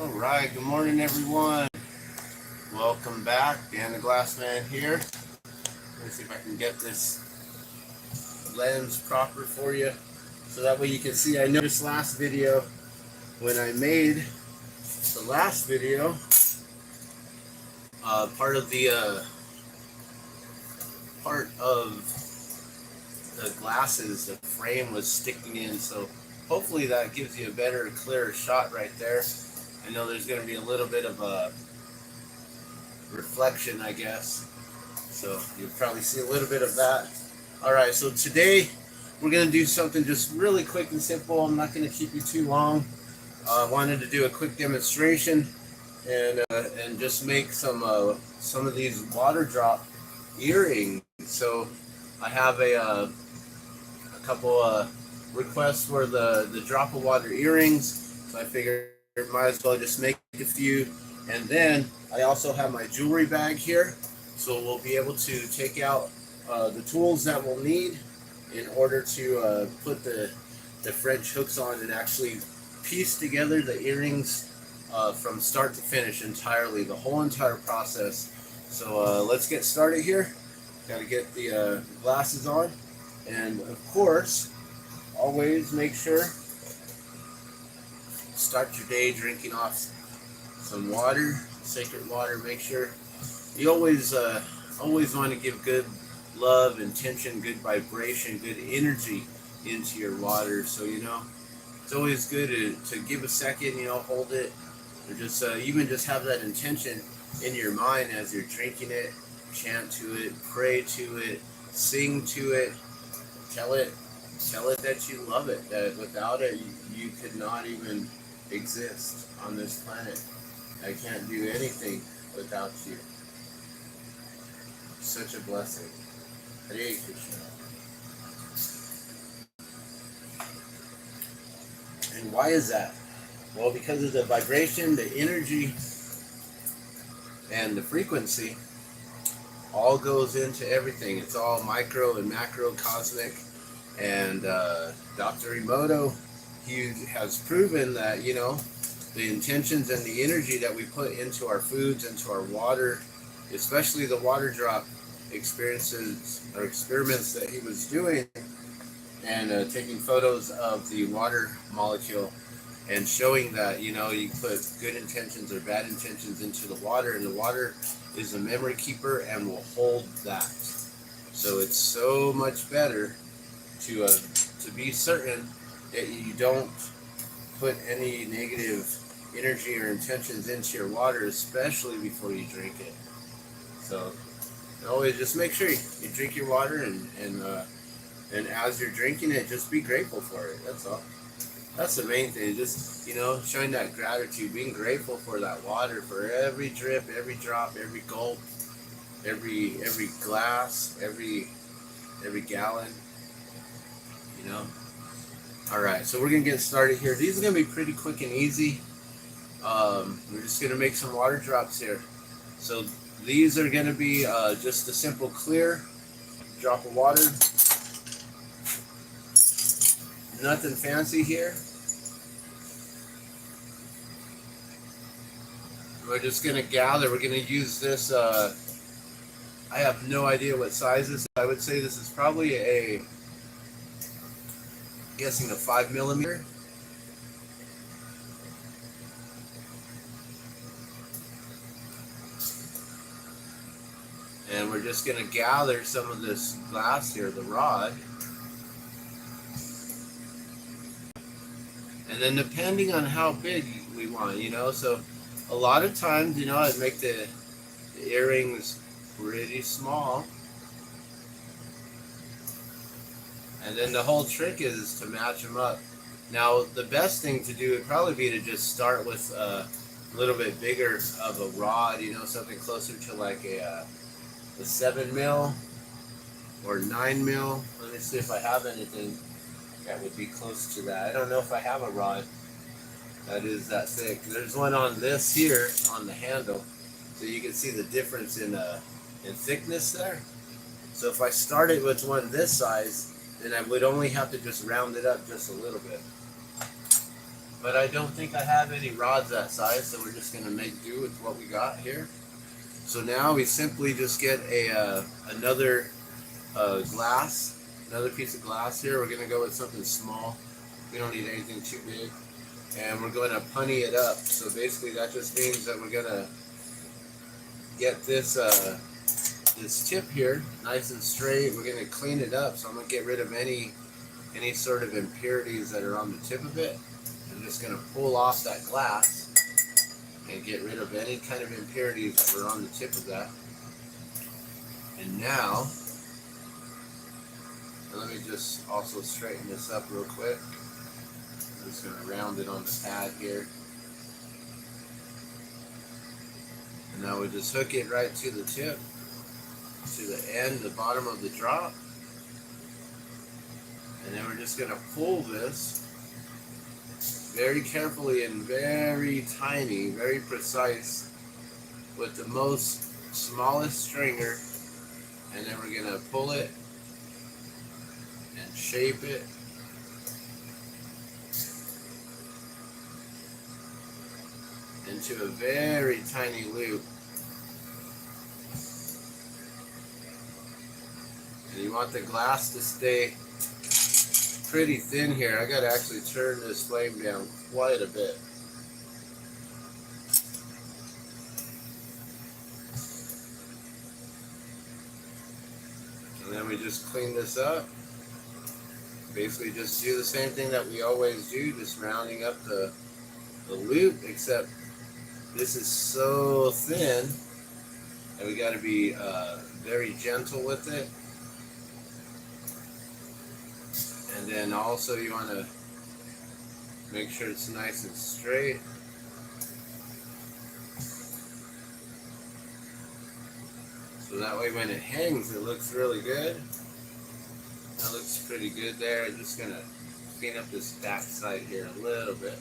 Alright, good morning everyone. Welcome back. Dan the Glass Man here. Let me see if I can get this lens proper for you so that way you can see. I noticed last video when I made the last video, part of the glasses, the frame was sticking in, so hopefully that gives you a better, clearer shot right there. I know there's going to be a little bit of a reflection, I guess, so you'll probably see a little bit of that. Alright, so today we're going to do something just really quick and simple. I'm not going to keep you too long. I wanted to do a quick demonstration and just make some of these water drop earrings. So I have a couple requests for the drop of water earrings, so I figured might as well just make a few. And then I also have my jewelry bag here, so we'll be able to take out the tools that we'll need in order to put the French hooks on and actually piece together the earrings from start to finish entirely, the whole entire process. So let's get started here. Got to get the glasses on, and of course always make sure start your day drinking off some water, sacred water. Make sure you always want to give good love, intention, good vibration, good energy into your water. So it's always good to give a second, hold it, or just even just have that intention in your mind as you're drinking it. Chant to it, pray to it, sing to it, tell it that you love it, that without it you could not even exist on this planet. I can't do anything without you. Such a blessing. Hare Krishna. And why is that? Well, because of the vibration, the energy, and the frequency all goes into everything. It's all micro and macro cosmic. And Dr. Emoto, he has proven that, the intentions and the energy that we put into our foods, into our water, especially the water drop experiences or experiments that he was doing, and taking photos of the water molecule and showing that, you put good intentions or bad intentions into the water, and the water is a memory keeper and will hold that. So it's so much better to be certain that you don't put any negative energy or intentions into your water, especially before you drink it. So always just make sure you drink your water, and as you're drinking it, just be grateful for it. That's all. That's the main thing. Just showing that gratitude, being grateful for that water, for every drip, every drop, every gulp, every glass, every gallon. Alright, so we're going to get started here. These are going to be pretty quick and easy. We're just going to make some water drops here. So these are going to be just a simple clear drop of water. Nothing fancy here. We're just going to gather. We're going to use this. I have no idea what size this is. I would say this is probably guessing a 5mm. And we're just going to gather some of this glass here, the rod. And then depending on how big we want, so a lot of times, I'd make the earrings pretty small. And then the whole trick is to match them up. Now, the best thing to do would probably be to just start with a little bit bigger of a rod, something closer to like a 7mm or 9mm. Let me see if I have anything that would be close to that. I don't know if I have a rod that is that thick. There's one on this here on the handle, so you can see the difference in thickness there. So if I started with one this size, then I would only have to just round it up just a little bit. but I don't think I have any rods that size, so we're just gonna make do with what we got here. So now we simply just get another another piece of glass here. We're gonna go with something small. We don't need anything too big, and we're going to punny it up. So basically, that just means that we're gonna get this this tip here nice and straight. We're gonna clean it up. So I'm gonna get rid of any sort of impurities that are on the tip of it. I'm just gonna pull off that glass and get rid of any kind of impurities that were on the tip of that. And now, let me just also straighten this up real quick. I'm just gonna round it on the pad here. And now we just hook it right to the tip, to the end, the bottom of the drop. And then we're just gonna pull this very carefully and very tiny, very precise with the most smallest stringer, and then we're gonna pull it and shape it into a very tiny loop. And you want the glass to stay pretty thin here. I gotta actually turn this flame down quite a bit. And then we just clean this up. Basically just do the same thing that we always do, just rounding up the loop, except this is so thin that we got to be very gentle with it. And then also you want to make sure it's nice and straight. So that way when it hangs, it looks really good. That looks pretty good there. I'm just going to clean up this back side here a little bit.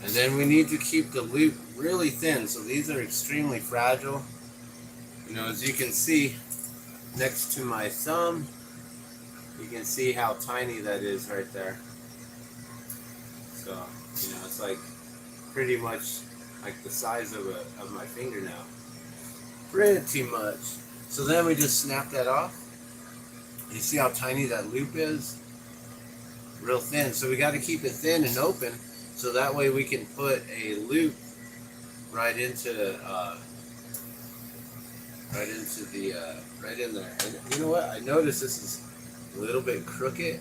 And then we need to keep the loop really thin. So these are extremely fragile. You know, as you can see next to my thumb, you can see how tiny that is right there. So, you know, it's like pretty much like the size of my fingernail. Pretty much. So then we just snap that off. You see how tiny that loop is? Real thin. So we got to keep it thin and open, so that way we can put a loop right into right in there. And you know what? I noticed this is a little bit crooked.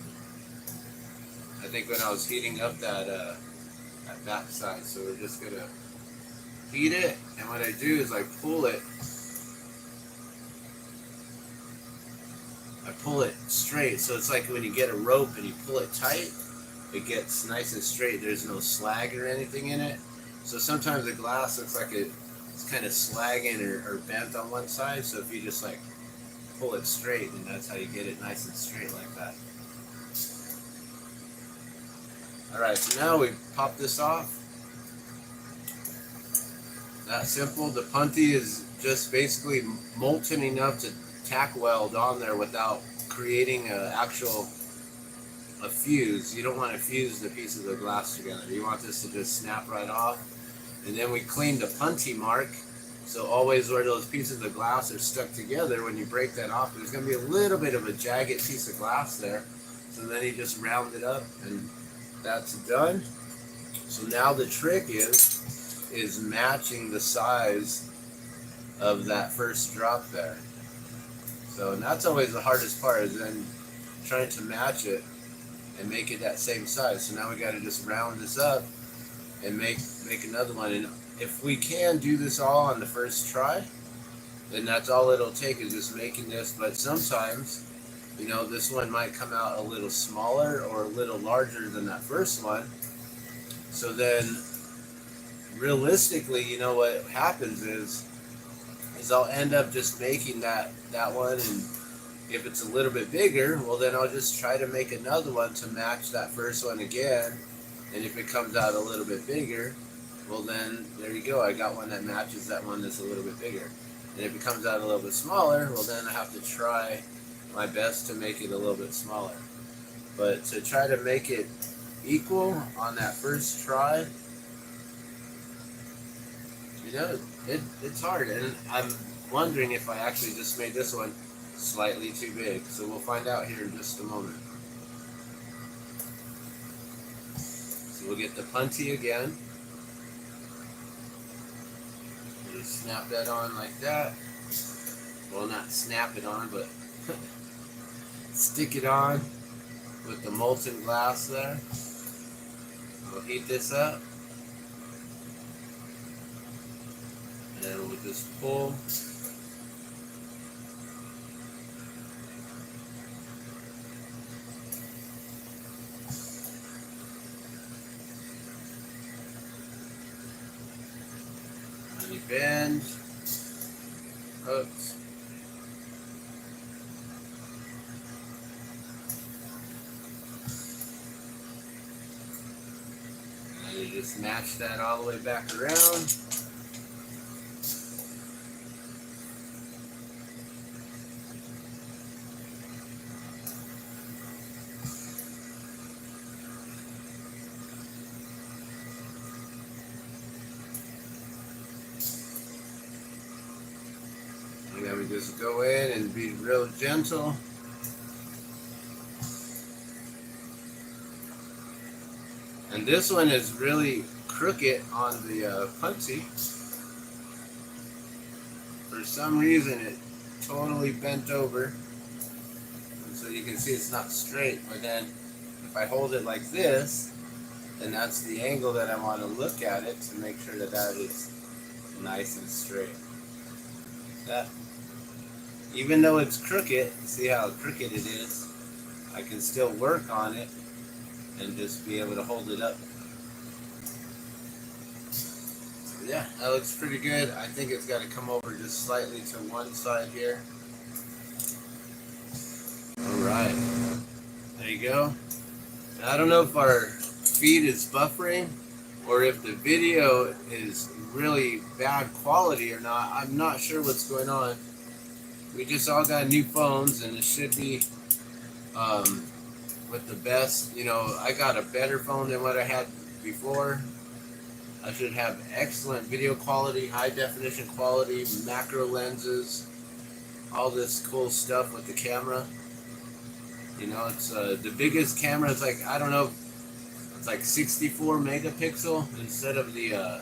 I think when I was heating up that back side. So we're just gonna heat it, and what I do is I pull it straight. So it's like when you get a rope and you pull it tight, it gets nice and straight. There's no slag or anything in it. So sometimes the glass looks like it's kind of slagging or bent on one side. So if you just like pull it straight, and that's how you get it nice and straight like that. Alright, so now we pop this off. That simple. The punty is just basically molten enough to tack weld on there without creating a fuse. You don't want to fuse the pieces of glass together. You want this to just snap right off. And then we clean the punty mark. So always where those pieces of glass are stuck together, when you break that off, there's going to be a little bit of a jagged piece of glass there. So then you just round it up, and that's done. So now the trick is matching the size of that first drop there. So, and that's always the hardest part, is then trying to match it and make it that same size. So now we got to just round this up and make another one. And if we can do this all on the first try, then that's all it'll take, is just making this. But sometimes, you know, this one might come out a little smaller or a little larger than that first one. So then realistically, you know, what happens is I'll end up just making that one, and if it's a little bit bigger, well then I'll just try to make another one to match that first one again. And if it comes out a little bit bigger, well then there you go, I got one that matches that one that's a little bit bigger. and if it comes out a little bit smaller, well then I have to try my best to make it a little bit smaller. But to try to make it equal on that first try, you know, it's hard, and I'm wondering if I actually just made this one slightly too big. So we'll find out here in just a moment. So we'll get the punty again. Just snap that on like that. Well, not snap it on, but stick it on with the molten glass there. We'll heat this up. And we'll just pull. And you bend. Oops. And you just match that all the way back around. And then we just go in and be real gentle. And this one is really crooked on the punty. For some reason it totally bent over. And so you can see it's not straight. But then if I hold it like this, then that's the angle that I want to look at it to make sure that that is nice and straight. That, even though it's crooked, see how crooked it is, I can still work on it and just be able to hold it up. So yeah, that looks pretty good. I think it's got to come over just slightly to one side here. Alright, there you go. Now, I don't know if our feed is buffering or if the video is really bad quality or not. I'm not sure what's going on. We just all got new phones, and it should be with the best. You know, I got a better phone than what I had before. I should have excellent video quality, high definition quality, macro lenses, all this cool stuff with the camera. You know, it's the biggest camera. It's like, I don't know, it's like 64 megapixel instead of the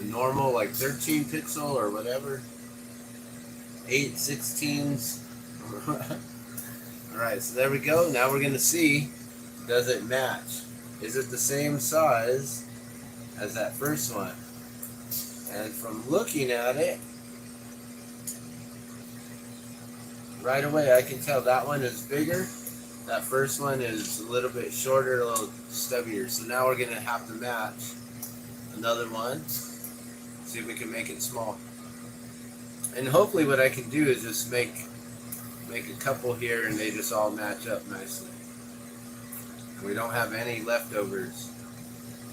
normal like 13 pixel or whatever. 8/16s. Alright, so there we go. Now we're going to see, does it match? Is it the same size as that first one? And from looking at it, right away I can tell that one is bigger. That first one is a little bit shorter, a little stubbier. So now we're going to have to match another one. See if we can make it small. And hopefully what I can do is just make a couple here and they just all match up nicely. And we don't have any leftovers.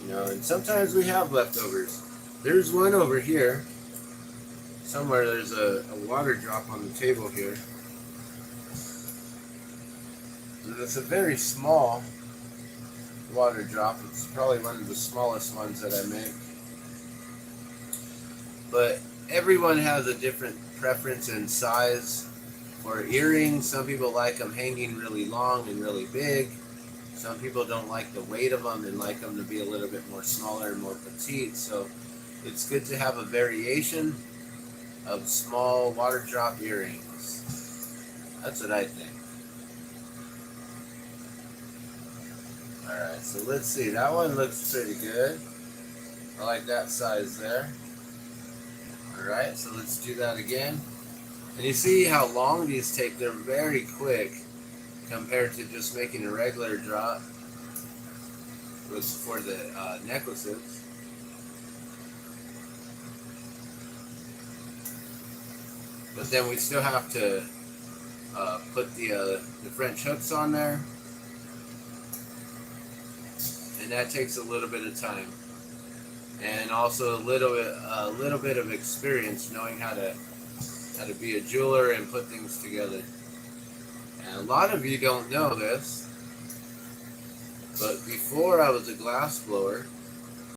You know, and sometimes we have leftovers. There's one over here. Somewhere there's a water drop on the table here. And it's a very small water drop. It's probably one of the smallest ones that I make. But everyone has a different preference and size for earrings. Some people like them hanging really long and really big. Some people don't like the weight of them and like them to be a little bit more smaller and more petite. So it's good to have a variation of small water drop earrings. That's what I think. Alright, so let's see. That one looks pretty good. I like that size there. Alright, so let's do that again. And you see how long these take? They're very quick compared to just making a regular drop for the necklaces. But then we still have to put the French hooks on there. And that takes a little bit of time. and also a little bit of experience knowing how to be a jeweler and put things together. And a lot of you don't know this, but before I was a glass blower,